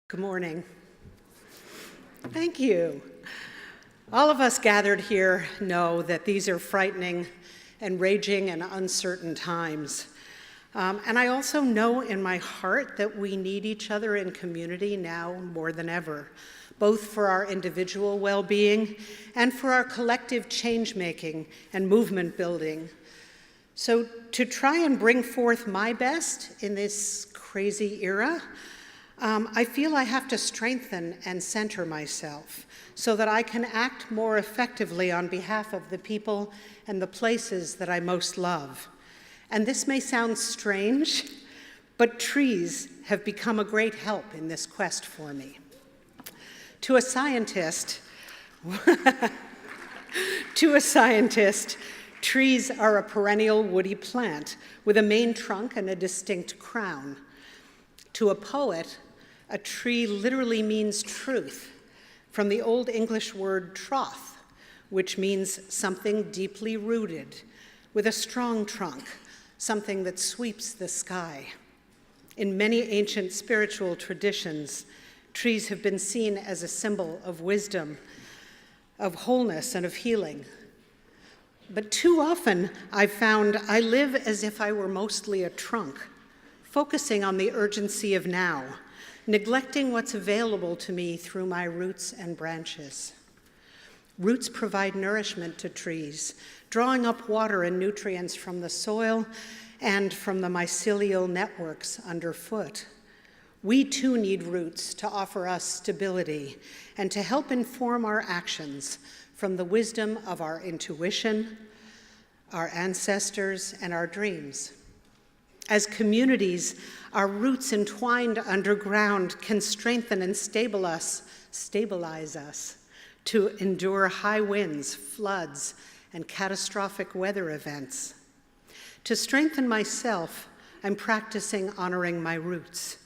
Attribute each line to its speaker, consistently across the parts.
Speaker 1: Good morning. Thank you. All of us gathered here know that these are frightening and raging and uncertain times. And I also know in my heart that we need each other in community now more than ever, both for our individual well-being and for our collective change-making and movement building. So to try and bring forth my best in this crazy era, I feel I have to strengthen and center myself so that I can act more effectively on behalf of the people and the places that I most love. And this may sound strange, but trees have become a great help in this quest for me. To a scientist, trees are a perennial woody plant with a main trunk and a distinct crown. To a poet, a tree literally means truth, from the Old English word troth, which means something deeply rooted, with a strong trunk, something that sweeps the sky. In many ancient spiritual traditions, trees have been seen as a symbol of wisdom, of wholeness, and of healing. But too often, I've found I live as if I were mostly a trunk, focusing on the urgency of now, neglecting what's available to me through my roots and branches. Roots provide nourishment to trees, drawing up water and nutrients from the soil and from the mycelial networks underfoot. We too need roots to offer us stability and to help inform our actions from the wisdom of our intuition, our ancestors, and our dreams. As communities, our roots entwined underground can strengthen and stabilize us to endure high winds, floods, and catastrophic weather events. To strengthen myself, I'm practicing honoring my roots.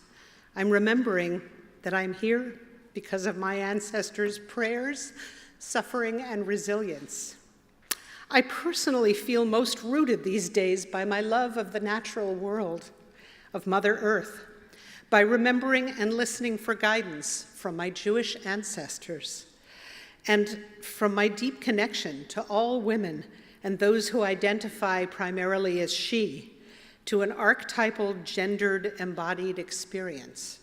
Speaker 1: I'm remembering that I'm here because of my ancestors' prayers, suffering, and resilience. I personally feel most rooted these days by my love of the natural world, of Mother Earth, by remembering and listening for guidance from my Jewish ancestors, and from my deep connection to all women and those who identify primarily as she, to an archetypal, gendered, embodied experience.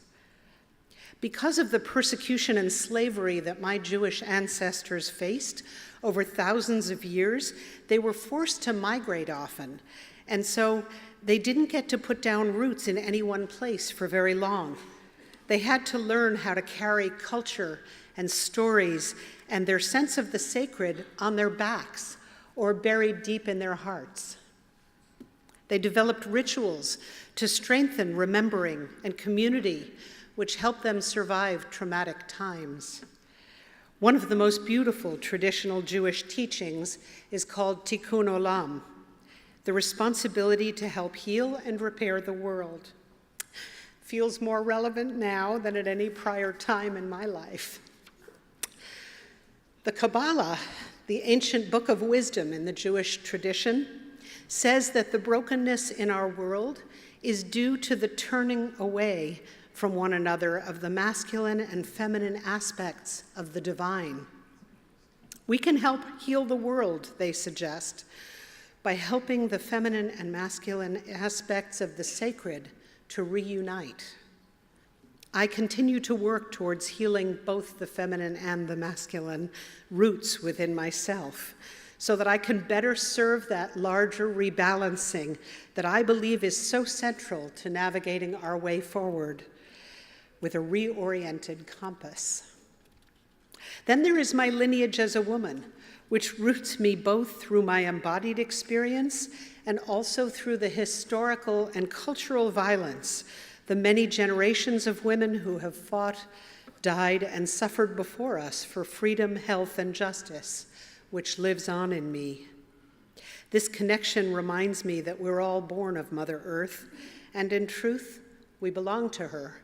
Speaker 1: Because of the persecution and slavery that my Jewish ancestors faced over thousands of years, they were forced to migrate often, and so they didn't get to put down roots in any one place for very long. They had to learn how to carry culture and stories and their sense of the sacred on their backs or buried deep in their hearts. They developed rituals to strengthen remembering and community, which helped them survive traumatic times. One of the most beautiful traditional Jewish teachings is called Tikkun Olam, the responsibility to help heal and repair the world. Feels more relevant now than at any prior time in my life. The Kabbalah, the ancient book of wisdom in the Jewish tradition, says that the brokenness in our world is due to the turning away from one another of the masculine and feminine aspects of the divine. We can help heal the world, they suggest, by helping the feminine and masculine aspects of the sacred to reunite. I continue to work towards healing both the feminine and the masculine roots within myself, so that I can better serve that larger rebalancing that I believe is so central to navigating our way forward with a reoriented compass. Then there is my lineage as a woman, which roots me both through my embodied experience and also through the historical and cultural violence, the many generations of women who have fought, died, and suffered before us for freedom, health, and justice, which lives on in me. This connection reminds me that we're all born of Mother Earth, and in truth, we belong to her.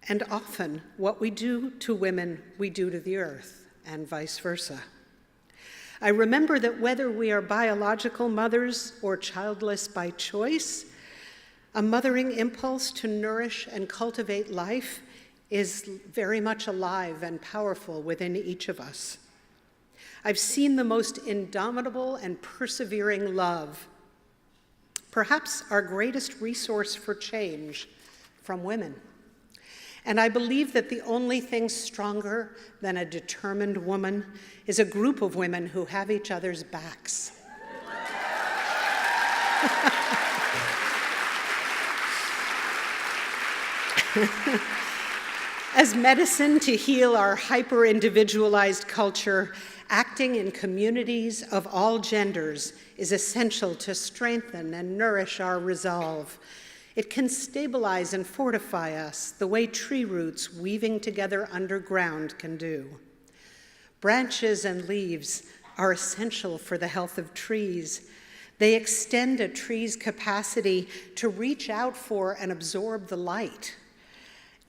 Speaker 1: And often, what we do to women, we do to the earth, and vice versa. I remember that whether we are biological mothers or childless by choice, A mothering impulse to nourish and cultivate life is very much alive and powerful within each of us. I've seen the most indomitable and persevering love, perhaps our greatest resource for change, from women. And I believe that the only thing stronger than a determined woman is a group of women who have each other's backs. As medicine to heal our hyper-individualized culture, acting in communities of all genders is essential to strengthen and nourish our resolve. It can stabilize and fortify us the way tree roots weaving together underground can do. Branches and leaves are essential for the health of trees. They extend a tree's capacity to reach out for and absorb the light.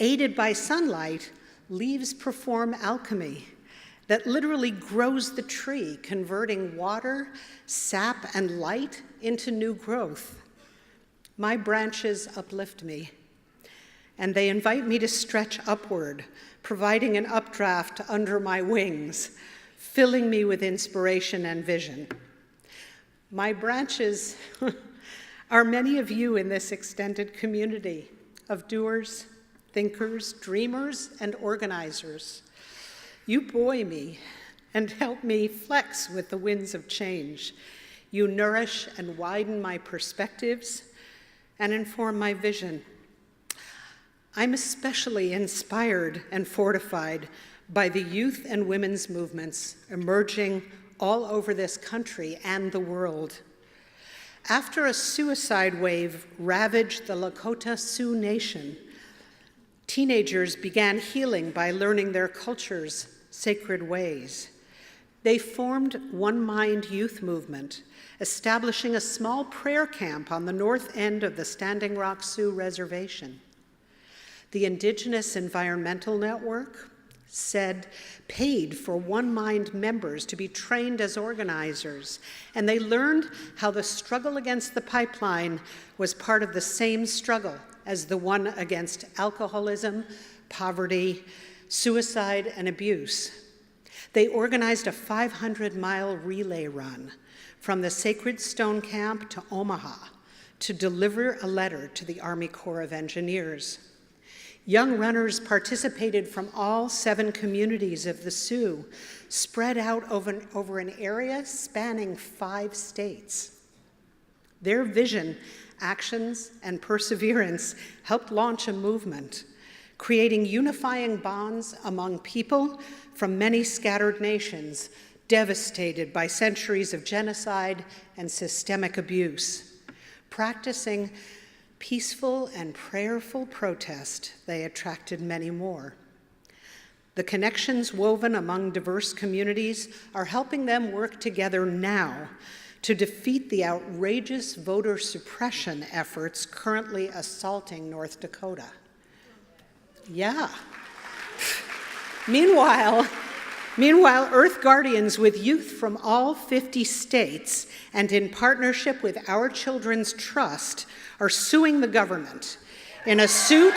Speaker 1: Aided by sunlight, leaves perform alchemy that literally grows the tree, converting water, sap, and light into new growth. My branches uplift me, and they invite me to stretch upward, providing an updraft under my wings, filling me with inspiration and vision. My branches are many of you in this extended community of doers, thinkers, dreamers, and organizers. You buoy me and help me flex with the winds of change. You nourish and widen my perspectives and inform my vision. I'm especially inspired and fortified by the youth and women's movements emerging all over this country and the world. After a suicide wave ravaged the Lakota Sioux Nation, teenagers began healing by learning their culture's sacred ways. They formed One Mind Youth Movement, establishing a small prayer camp on the north end of the Standing Rock Sioux Reservation. The Indigenous Environmental Network paid for One Mind members to be trained as organizers, and they learned how the struggle against the pipeline was part of the same struggle as the one against alcoholism, poverty, suicide, and abuse. They organized a 500-mile relay run from the Sacred Stone Camp to Omaha to deliver a letter to the Army Corps of Engineers. Young runners participated from all 7 communities of the Sioux, spread out over an area spanning 5 states. Their vision, actions, and perseverance helped launch a movement, creating unifying bonds among people from many scattered nations, devastated by centuries of genocide and systemic abuse. Practicing peaceful and prayerful protest, they attracted many more. The connections woven among diverse communities are helping them work together now to defeat the outrageous voter suppression efforts currently assaulting North Dakota. Yeah. Meanwhile, Earth Guardians with youth from all 50 states and in partnership with Our Children's Trust are suing the government in a suit,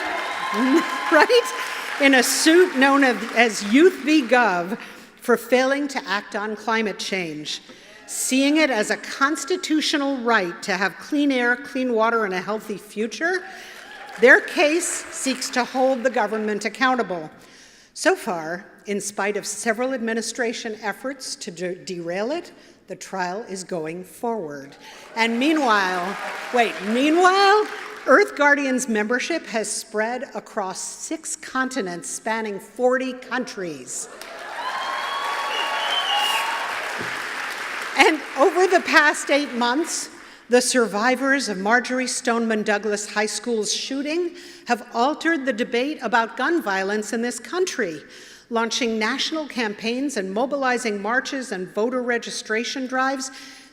Speaker 1: right? In a suit known as Youth v. Gov for failing to act on climate change, seeing it as a constitutional right to have clean air, clean water, and a healthy future. Their case seeks to hold the government accountable. So far, in spite of several administration efforts to derail it, the trial is going forward. And meanwhile, Earth Guardians membership has spread across 6 continents spanning 40 countries. And over the past 8 months, the survivors of Marjory Stoneman Douglas High School's shooting have altered the debate about gun violence in this country, launching national campaigns and mobilizing marches and voter registration drives.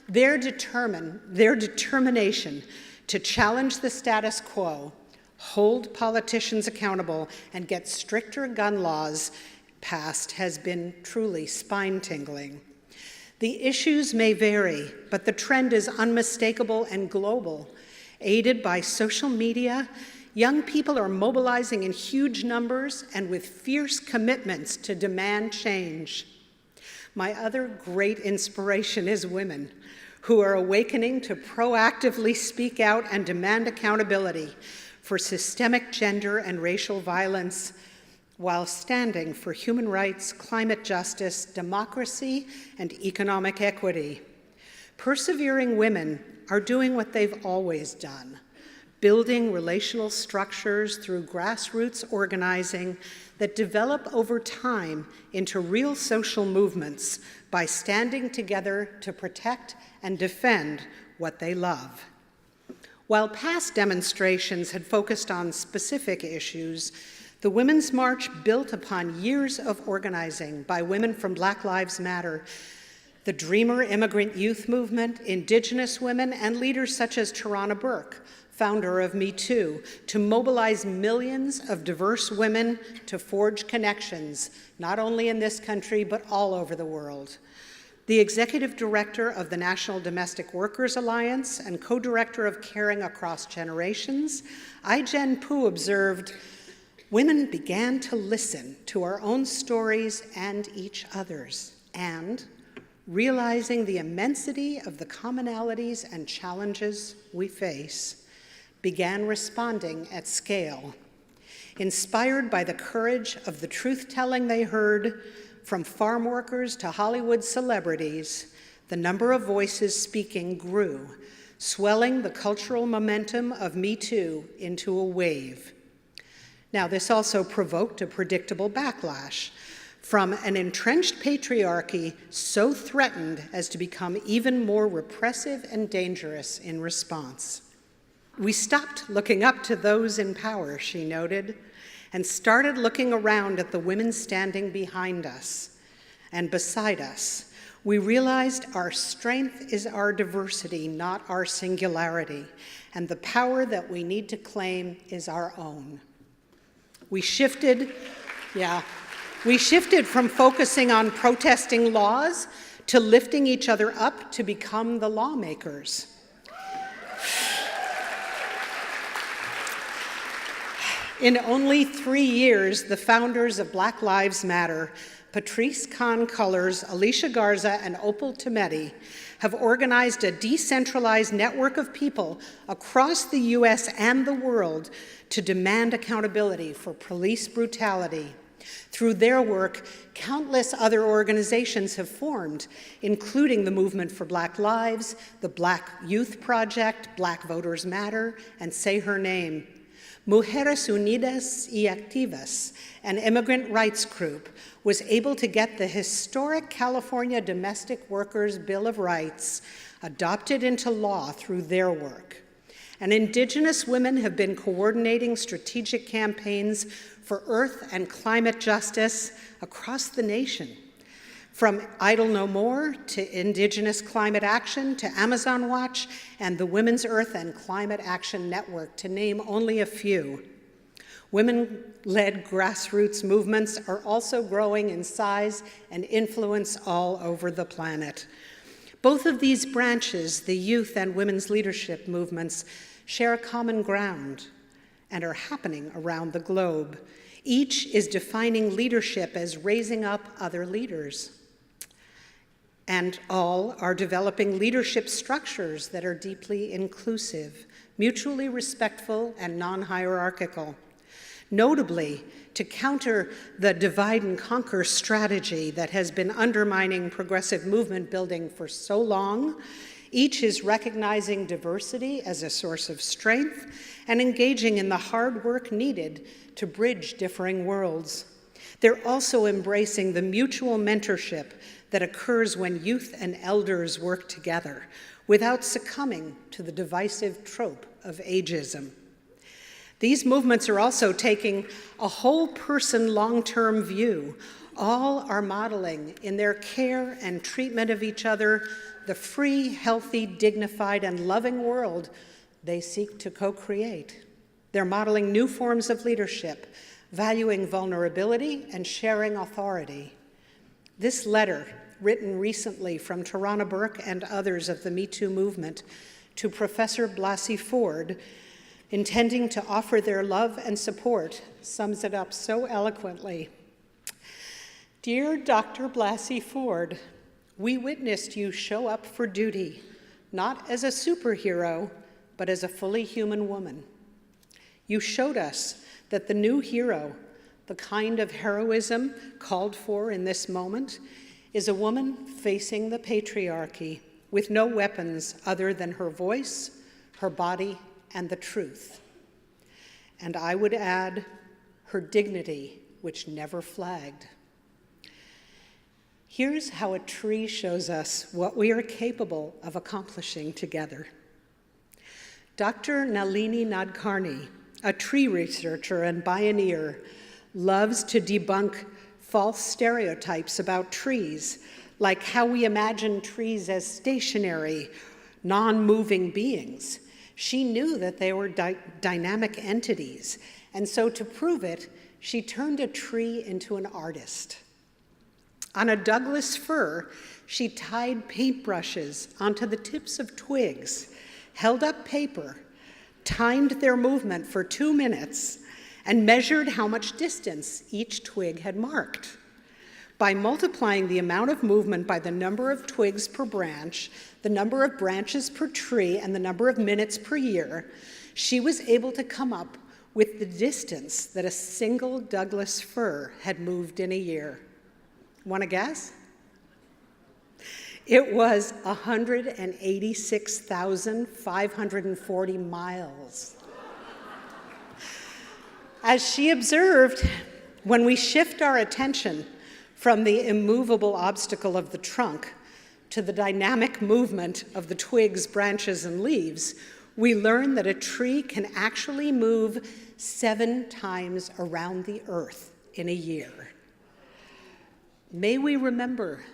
Speaker 1: Their determination to challenge the status quo, hold politicians accountable, and get stricter gun laws passed has been truly spine-tingling. The issues may vary, but the trend is unmistakable and global. Aided by social media, young people are mobilizing in huge numbers and with fierce commitments to demand change. My other great inspiration is women, who are awakening to proactively speak out and demand accountability for systemic gender and racial violence, while standing for human rights, climate justice, democracy, and economic equity. Persevering women are doing what they've always done, building relational structures through grassroots organizing that develop over time into real social movements by standing together to protect and defend what they love. While past demonstrations had focused on specific issues, the Women's March built upon years of organizing by women from Black Lives Matter, the Dreamer Immigrant Youth Movement, Indigenous women, and leaders such as Tarana Burke, founder of Me Too, to mobilize millions of diverse women to forge connections, not only in this country, but all over the world. The executive director of the National Domestic Workers Alliance and co-director of Caring Across Generations, Ai-jen Poo observed, "Women began to listen to our own stories and each other's, and realizing the immensity of the commonalities and challenges we face, began responding at scale. Inspired by the courage of the truth-telling they heard, from farm workers to Hollywood celebrities, the number of voices speaking grew, swelling the cultural momentum of Me Too into a wave." Now, this also provoked a predictable backlash from an entrenched patriarchy so threatened as to become even more repressive and dangerous in response. "We stopped looking up to those in power," she noted, "and started looking around at the women standing behind us and beside us. We realized our strength is our diversity, not our singularity, and the power that we need to claim is our own." We shifted from focusing on protesting laws to lifting each other up to become the lawmakers. In only 3 years, the founders of Black Lives Matter, Patrisse Khan-Cullors, Alicia Garza, and Opal Tometi, have organized a decentralized network of people across the US and the world to demand accountability for police brutality. Through their work, countless other organizations have formed, including the Movement for Black Lives, the Black Youth Project, Black Voters Matter, and Say Her Name. Mujeres Unidas y Activas, an immigrant rights group, was able to get the historic California Domestic Workers Bill of Rights adopted into law through their work. And Indigenous women have been coordinating strategic campaigns for earth and climate justice across the nation. From Idle No More to Indigenous Climate Action to Amazon Watch and the Women's Earth and Climate Action Network, to name only a few. Women-led grassroots movements are also growing in size and influence all over the planet. Both of these branches, the youth and women's leadership movements, share a common ground and are happening around the globe. Each is defining leadership as raising up other leaders. And all are developing leadership structures that are deeply inclusive, mutually respectful, and non-hierarchical. Notably, to counter the divide and conquer strategy that has been undermining progressive movement building for so long, each is recognizing diversity as a source of strength and engaging in the hard work needed to bridge differing worlds. They're also embracing the mutual mentorship that occurs when youth and elders work together without succumbing to the divisive trope of ageism. These movements are also taking a whole person long-term view. All are modeling in their care and treatment of each other the free, healthy, dignified, and loving world they seek to co-create. They're modeling new forms of leadership, valuing vulnerability and sharing authority. This letter, written recently from Tarana Burke and others of the Me Too movement, to Professor Blasey Ford, intending to offer their love and support, sums it up so eloquently. Dear Dr. Blasey Ford, we witnessed you show up for duty, not as a superhero, but as a fully human woman. You showed us that the new hero, the kind of heroism called for in this moment, is a woman facing the patriarchy with no weapons other than her voice, her body, and the truth. And I would add, her dignity, which never flagged. Here's how a tree shows us what we are capable of accomplishing together. Dr. Nalini Nadkarni, a tree researcher and pioneer, loves to debunk false stereotypes about trees, like how we imagine trees as stationary, non-moving beings. She knew that they were dynamic entities, and so to prove it, she turned a tree into an artist. On a Douglas fir, she tied paintbrushes onto the tips of twigs, held up paper, timed their movement for 2 minutes, and measured how much distance each twig had marked. By multiplying the amount of movement by the number of twigs per branch, the number of branches per tree, and the number of minutes per year, she was able to come up with the distance that a single Douglas fir had moved in a year. Want to guess? It was 186,540 miles. As she observed, when we shift our attention from the immovable obstacle of the trunk to the dynamic movement of the twigs, branches, and leaves, we learn that a tree can actually move 7 times around the earth in a year. May we remember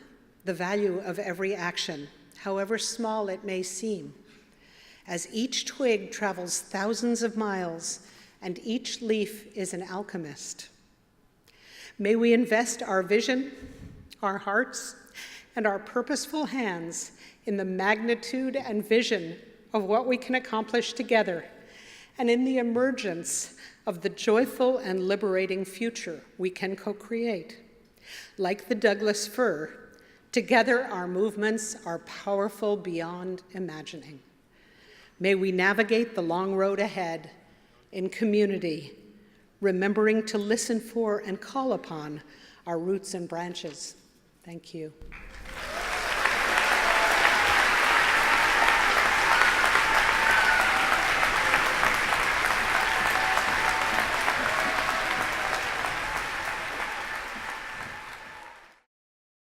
Speaker 1: the value of every action, however small it may seem, as each twig travels thousands of miles and each leaf is an alchemist. May we invest our vision, our hearts, and our purposeful hands in the magnitude and vision of what we can accomplish together, and in the emergence of the joyful and liberating future we can co-create. Like the Douglas fir, together our movements are powerful beyond imagining. May we navigate the long road ahead in community, remembering to listen for and call upon our roots and branches. Thank you.